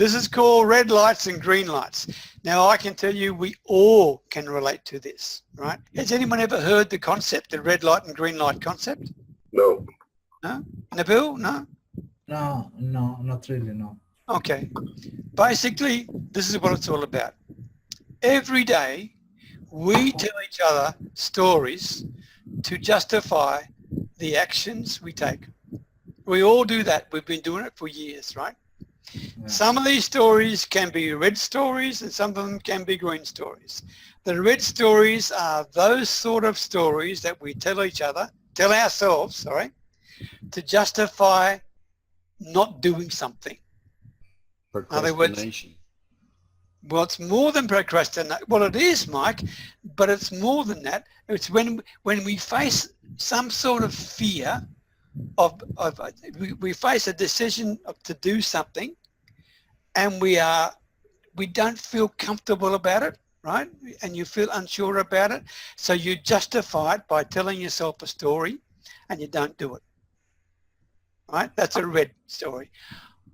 This is called red lights and green lights. Now, I can tell you we all can relate to this, right? Has anyone ever heard the concept, the red light and green light concept? No. No? Nabil? No? No, not really, no. Okay. Basically, this is what it's all about. Every day, we tell each other stories to justify the actions we take. We all do that. We've been doing it for years, right? Yeah. Some of these stories can be red stories and some of them can be green stories. The red stories are those sort of stories that we tell ourselves, to justify not doing something. Procrastination. Well, it's more than procrastination. Well, it is, Mike, but it's more than that. It's when we face some sort of fear we face a decision to do something, and we don't feel comfortable about it, right? And you feel unsure about it, so you justify it by telling yourself a story, and you don't do it. Right? That's a red story.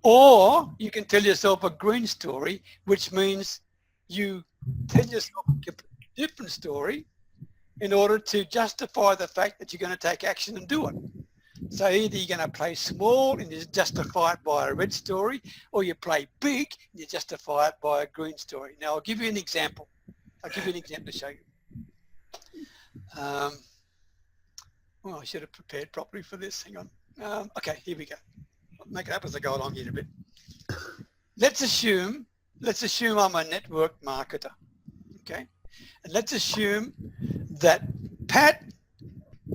Or you can tell yourself a green story, which means you tell yourself a different story in order to justify the fact that you're going to take action and do it. So either you're going to play small and you justify it by a red story, or you play big and you justify it by a green story. Now, I'll give you an example. I'll give you an example to show you. Well, I should have prepared properly for this. Hang on. Okay, here we go. I'll make it up as I go along here a bit. Let's assume I'm a network marketer, okay? And let's assume that, Pat,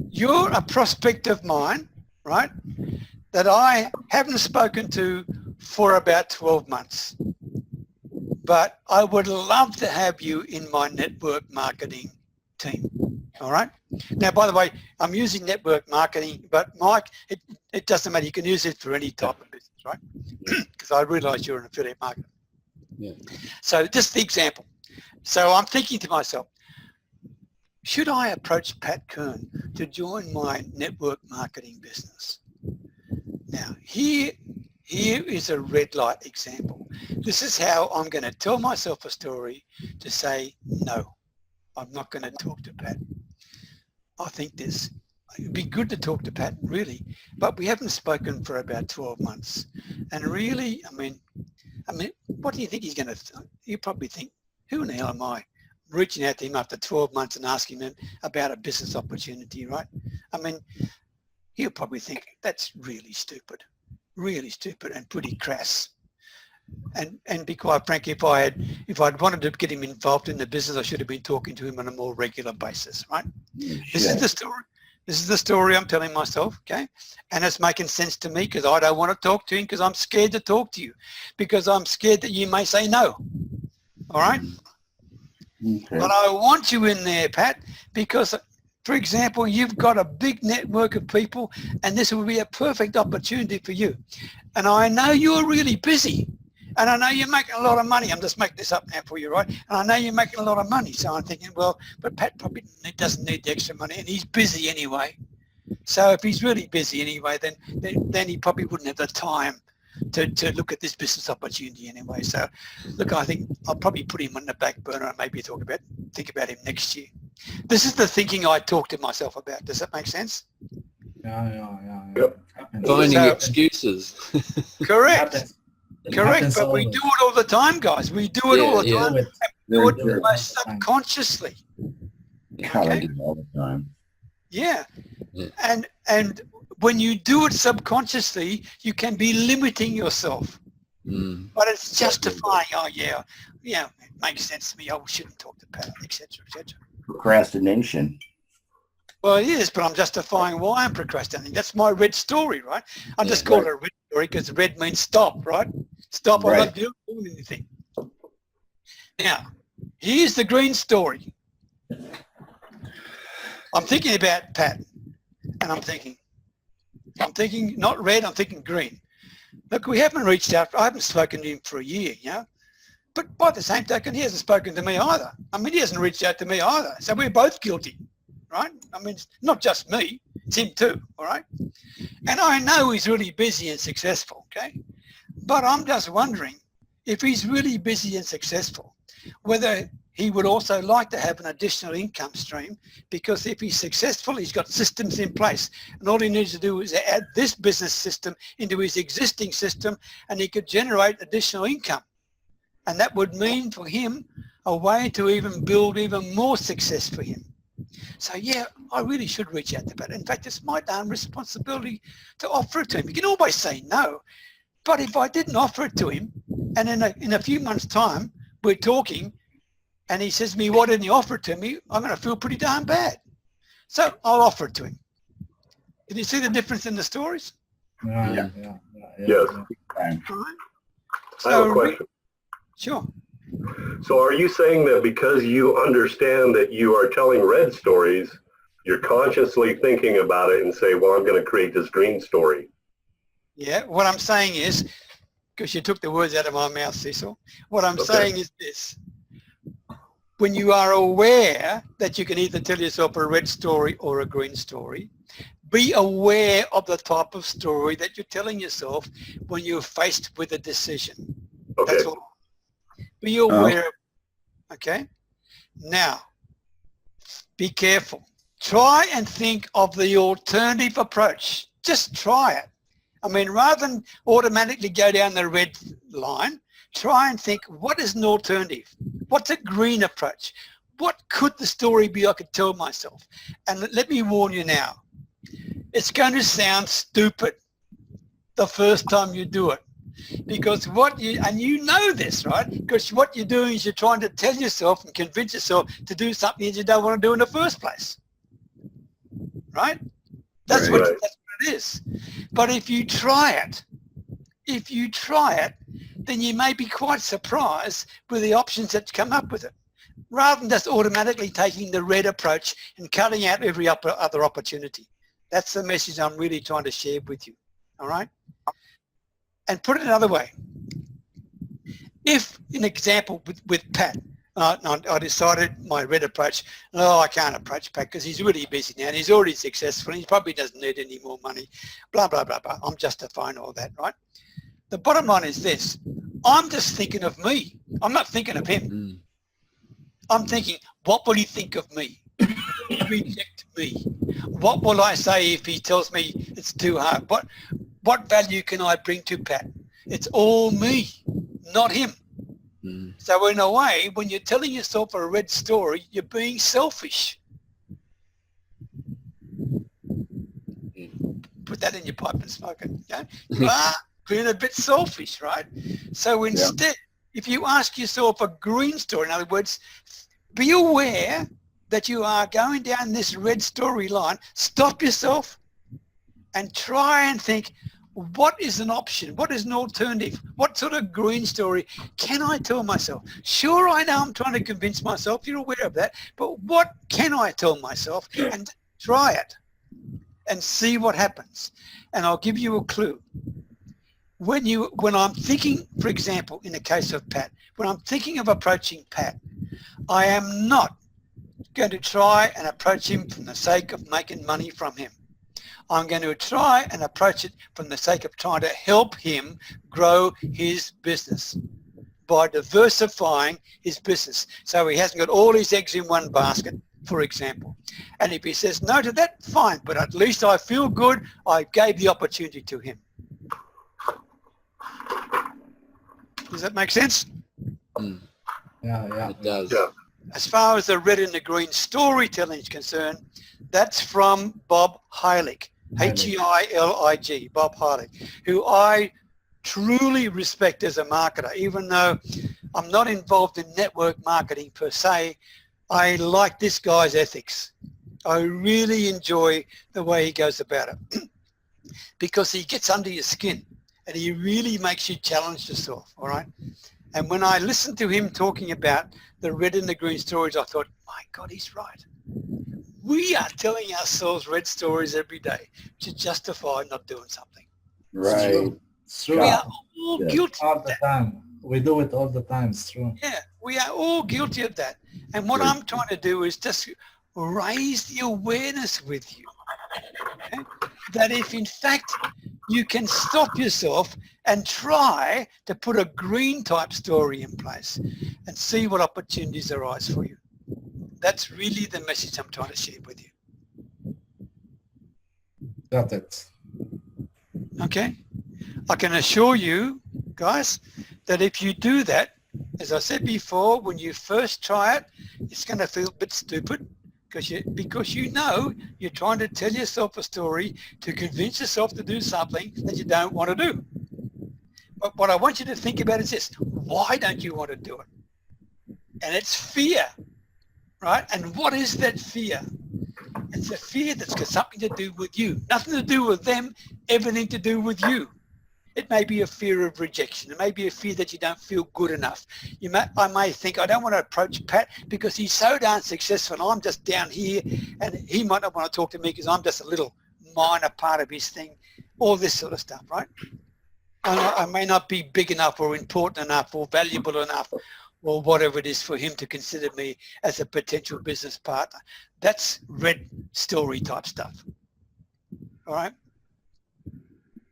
you're a prospect of mine, right, that I haven't spoken to for about 12 months. But I would love to have you in my network marketing team, all right? Now, by the way, I'm using network marketing, but Mike, it doesn't matter. You can use it for any type of business, right? Because I realise you're an affiliate marketer. Yeah. So just the example. So I'm thinking to myself, should I approach Pat Kern to join my network marketing business? Now, here is a red light example. This is how I'm going to tell myself a story to say, no, I'm not going to talk to Pat. I think it would be good to talk to Pat, really, but we haven't spoken for about 12 months. And really, I mean, what do you think he's going to think? You probably think, who in the hell am I? Reaching out to him after 12 months and asking him about a business opportunity, right? I mean, he'll probably think that's really stupid and pretty crass. And be quite frank, if I'd wanted to get him involved in the business, I should have been talking to him on a more regular basis, right? This is the story. This is the story I'm telling myself, okay? And it's making sense to me because I don't want to talk to him because I'm scared to talk to you because I'm scared that you may say no, all right? Okay. But I want you in there, Pat, because, for example, you've got a big network of people and this will be a perfect opportunity for you. And I know you're really busy. And I know you're making a lot of money. I'm just making this up now for you, right? And I know you're making a lot of money. So I'm thinking, well, but Pat probably doesn't need the extra money and he's busy anyway. So if he's really busy anyway, then he probably wouldn't have the time to look at this business opportunity anyway. So look, I think I'll probably put him on the back burner and maybe think about him next year. This is the thinking I talk to myself about. Does that make sense? Yeah. Yep. Finding excuses. Correct. Correct, but we do it all the time, guys. We do it all the time. We do it almost subconsciously. I do it all the time. Yeah. And when you do it subconsciously, you can be limiting yourself. But it's justifying, it makes sense to me. I shouldn't talk to Pat, etc., etc. Procrastination. Well, it is, but I'm justifying why I'm procrastinating. That's my red story, right? I just call it a red story because red means stop, right? Stop, I'm not doing anything. Now, here's the green story. I'm thinking about Pat, and I'm thinking not red, I'm thinking green. Look, we haven't reached out. I haven't spoken to him for a year, But by the same token, he hasn't spoken to me either. I mean, he hasn't reached out to me either. So we're both guilty. Right? I mean, it's not just me, it's him too, all right? And I know he's really busy and successful, okay? But I'm just wondering if he's really busy and successful, whether he would also like to have an additional income stream, because if he's successful, he's got systems in place, and all he needs to do is add this business system into his existing system, and he could generate additional income. And that would mean for him a way to even build even more success for him. So yeah, I really should reach out to Pat. In fact, it's my damn responsibility to offer it to him. You can always say no, but if I didn't offer it to him, and in a few months' time, we're talking, and he says to me, why didn't you offer it to me? I'm going to feel pretty darn bad. So I'll offer it to him. Can you see the difference in the stories? Yeah. Yes. Right. I have a question. Sure. So are you saying that because you understand that you are telling red stories, you're consciously thinking about it and say, well, I'm going to create this green story? Yeah, what I'm saying is, because you took the words out of my mouth, Cecil, what I'm saying is this. When you are aware that you can either tell yourself a red story or a green story, be aware of the type of story that you're telling yourself when you're faced with a decision. Okay. That's all. Be aware. Okay. Now, be careful. Try and think of the alternative approach. Just try it. I mean, rather than automatically go down the red line, try and think, what is an alternative? What's a green approach? What could the story be I could tell myself? And let me warn you now, it's going to sound stupid the first time you do it. Because and you know this, right? Because what you're doing is you're trying to tell yourself and convince yourself to do something that you don't want to do in the first place. Right? That's what it is. But if you try it, then you may be quite surprised with the options that come up with it, rather than just automatically taking the red approach and cutting out every other opportunity. That's the message I'm really trying to share with you. All right? And put it another way. If, an example with Pat, I decided my red approach, I can't approach Pat because he's really busy now and he's already successful and he probably doesn't need any more money, blah, blah, blah, blah. I'm justifying all that, right? The bottom line is this. I'm just thinking of me. I'm not thinking of him. I'm thinking, what will he think of me? Reject me. What will I say if he tells me it's too hard? What value can I bring to Pat? It's all me, not him. So in a way, when you're telling yourself a red story, you're being selfish. Put that in your pipe and smoke it. Okay? You are being a bit selfish, right? So instead, if you ask yourself a green story, in other words, be aware that you are going down this red storyline, stop yourself and try and think, what is an option? What is an alternative? What sort of green story can I tell myself? Sure, I know I'm trying to convince myself, you're aware of that, but what can I tell myself? And try it and see what happens. And I'll give you a clue. When I'm thinking, for example, in the case of Pat, when I'm thinking of approaching Pat, I am not going to try and approach him from the sake of making money from him. I'm going to try and approach it from the sake of trying to help him grow his business by diversifying his business so he hasn't got all his eggs in one basket, for example. And if he says no to that, fine, but at least I feel good, I gave the opportunity to him. Does that make sense? Yeah. It does. Yeah. As far as the red and the green storytelling is concerned, that's from Bob Heilig, H-E-I-L-I-G, Bob Heilig, who I truly respect as a marketer. Even though I'm not involved in network marketing per se, I like this guy's ethics. I really enjoy the way he goes about it because he gets under your skin and he really makes you challenge yourself, all right? And when I listened to him talking about the red and the green stories, I thought, my God, he's right. We are telling ourselves red stories every day to justify not doing something. Right. It's true. We are all guilty All of the that. time. We do it all the time. It's true. Yeah, we are all guilty of that. And what I'm trying to do is just raise the awareness with you. Okay? That if in fact you can stop yourself and try to put a green type story in place and see what opportunities arise for you. That's really the message I'm trying to share with you. Got it. Okay? I can assure you, guys, that if you do that, as I said before, when you first try it, it's going to feel a bit stupid because you know you're trying to tell yourself a story to convince yourself to do something that you don't want to do. But what I want you to think about is this: why don't you want to do it? And it's fear, right? And what is that fear? It's a fear that's got something to do with you, nothing to do with them, everything to do with you. It may be a fear of rejection. It may be a fear that you don't feel good enough. I may think, I don't want to approach Pat because he's so darn successful and I'm just down here, and he might not want to talk to me because I'm just a little minor part of his thing, all this sort of stuff, right? I may not be big enough or important enough or valuable enough or whatever it is for him to consider me as a potential business partner. That's red story type stuff. All right?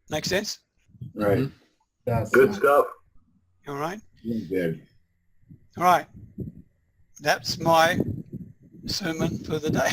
Make sense? Right. That's Good stuff. All right? Good. All right. That's my sermon for the day.